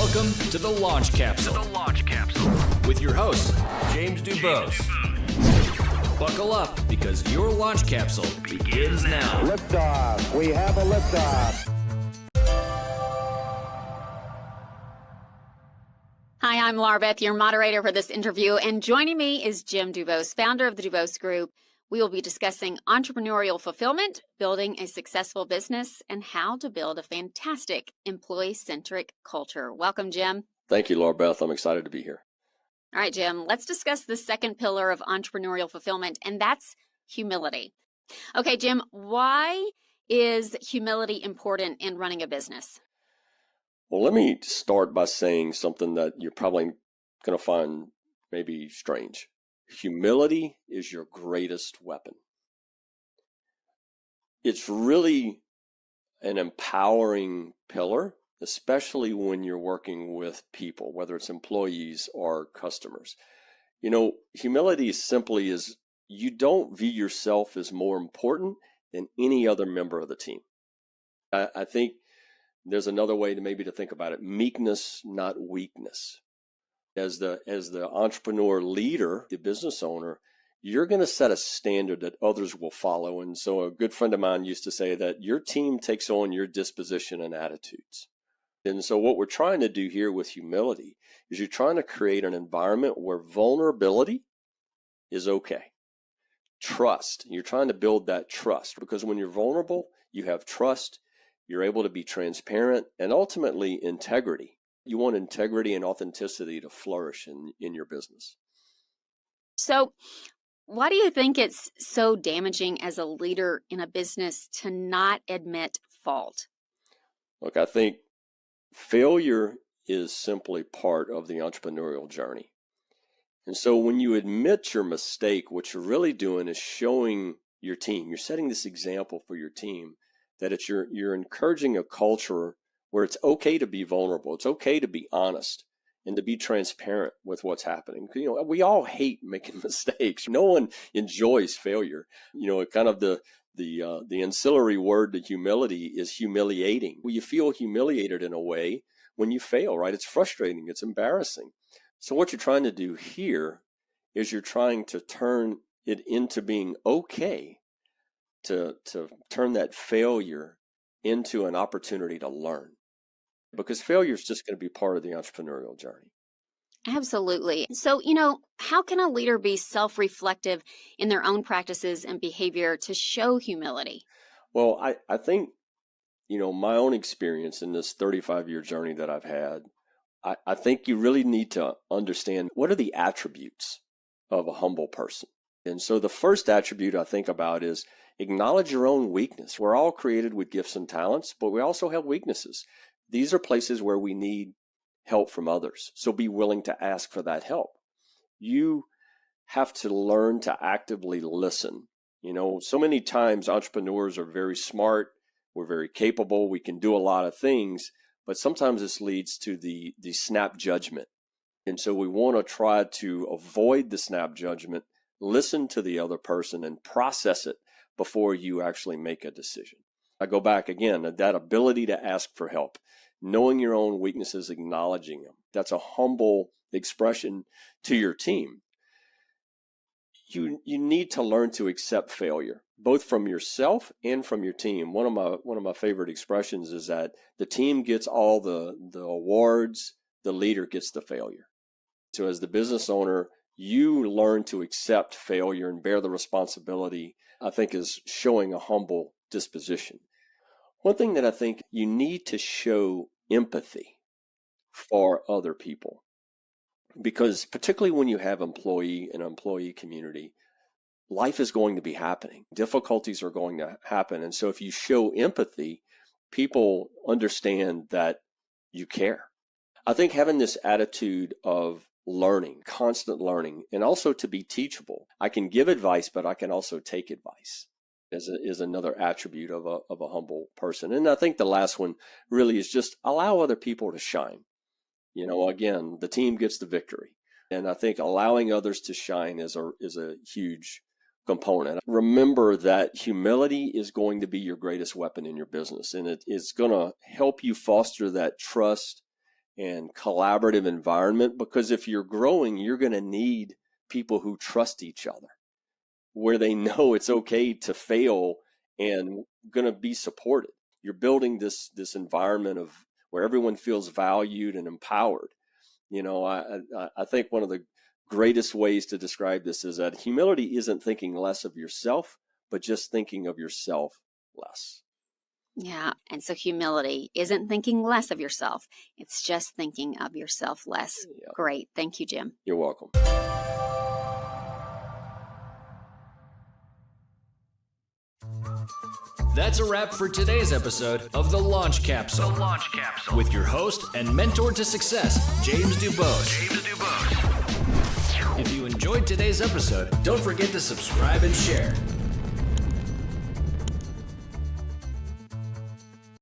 Welcome to the Launch Capsule. With your host, James DuBos. Buckle up because your launch capsule begins now. Liftoff. We have a liftoff. Hi, I'm Laura Beth, your moderator for this interview, and joining me is Jim DuBos, founder of the DuBos Group. We will be discussing entrepreneurial fulfillment, building a successful business, and how to build a fantastic employee-centric culture. Welcome, Jim. Thank you, Laura Beth. I'm excited to be here. All right, Jim, let's discuss the second pillar of entrepreneurial fulfillment, and that's humility. Okay, Jim, why is humility important in running a business? Well, let me start by saying something that you're probably going to find maybe strange. Humility is your greatest weapon. It's really an empowering pillar, especially when you're working with people, whether it's employees or customers. You know, humility simply is you don't view yourself as more important than any other member of the team. I think there's another way to think about it. Meekness, not weakness. As the entrepreneur leader, the business owner, you're going to set a standard that others will follow. And so a good friend of mine used to say that your team takes on your disposition and attitudes. And so what we're trying to do here with humility is you're trying to create an environment where vulnerability is okay. Trust. You're trying to build that trust because when you're vulnerable, you have trust. You're able to be transparent and ultimately integrity. You want integrity and authenticity to flourish in your business. So why do you think it's so damaging as a leader in a business to not admit fault? Look, I think failure is simply part of the entrepreneurial journey. And so when you admit your mistake, what you're really doing is showing your team, you're setting this example for your team that you're encouraging a culture where it's okay to be vulnerable. It's okay to be honest and to be transparent with what's happening. You know, we all hate making mistakes. No one enjoys failure. You know, kind of the ancillary word to humility is humiliating. Well, you feel humiliated in a way when you fail, right? It's frustrating. It's embarrassing. So what you're trying to do here is you're trying to turn it into being okay to turn that failure into an opportunity to learn. Because failure is just going to be part of the entrepreneurial journey. Absolutely. So, you know, how can a leader be self-reflective in their own practices and behavior to show humility? Well, I think, you know, my own experience in this 35-year journey that I've had, I think you really need to understand what are the attributes of a humble person. And so the first attribute I think about is acknowledge your own weakness. We're all created with gifts and talents, but we also have weaknesses. These are places where we need help from others. So be willing to ask for that help. You have to learn to actively listen. You know, so many times entrepreneurs are very smart. We're very capable. We can do a lot of things, but sometimes this leads to the snap judgment. And so we want to try to avoid the snap judgment, listen to the other person and process it before you actually make a decision. I go back again, that ability to ask for help, knowing your own weaknesses, acknowledging them. That's a humble expression to your team. You need to learn to accept failure, both from yourself and from your team. One of my favorite expressions is that the team gets all the awards, the leader gets the failure. So as the business owner, you learn to accept failure and bear the responsibility, I think is showing a humble disposition. One thing that I think you need to show empathy for other people, because particularly when you have an employee community, life is going to be happening. Difficulties are going to happen. And so if you show empathy, people understand that you care. I think having this attitude of learning, constant learning, and also to be teachable. I can give advice, but I can also take advice. Is another attribute of a humble person. And I think the last one really is just allow other people to shine. You know, again, the team gets the victory. And I think allowing others to shine is a huge component. Remember that humility is going to be your greatest weapon in your business, and it is going to help you foster that trust and collaborative environment, because if you're growing, you're going to need people who trust each other, where they know it's okay to fail and going to be supported. You're building this environment of where everyone feels valued and empowered. I think one of the greatest ways to describe this is that humility isn't thinking less of yourself, but just thinking of yourself less. Yeah. And so humility isn't thinking less of yourself. It's just thinking of yourself less. Yep. Great. Thank you, Jim. You're welcome. That's a wrap for today's episode of The Launch Capsule. With your host and mentor to success, James DuBos. If you enjoyed today's episode, don't forget to subscribe and share.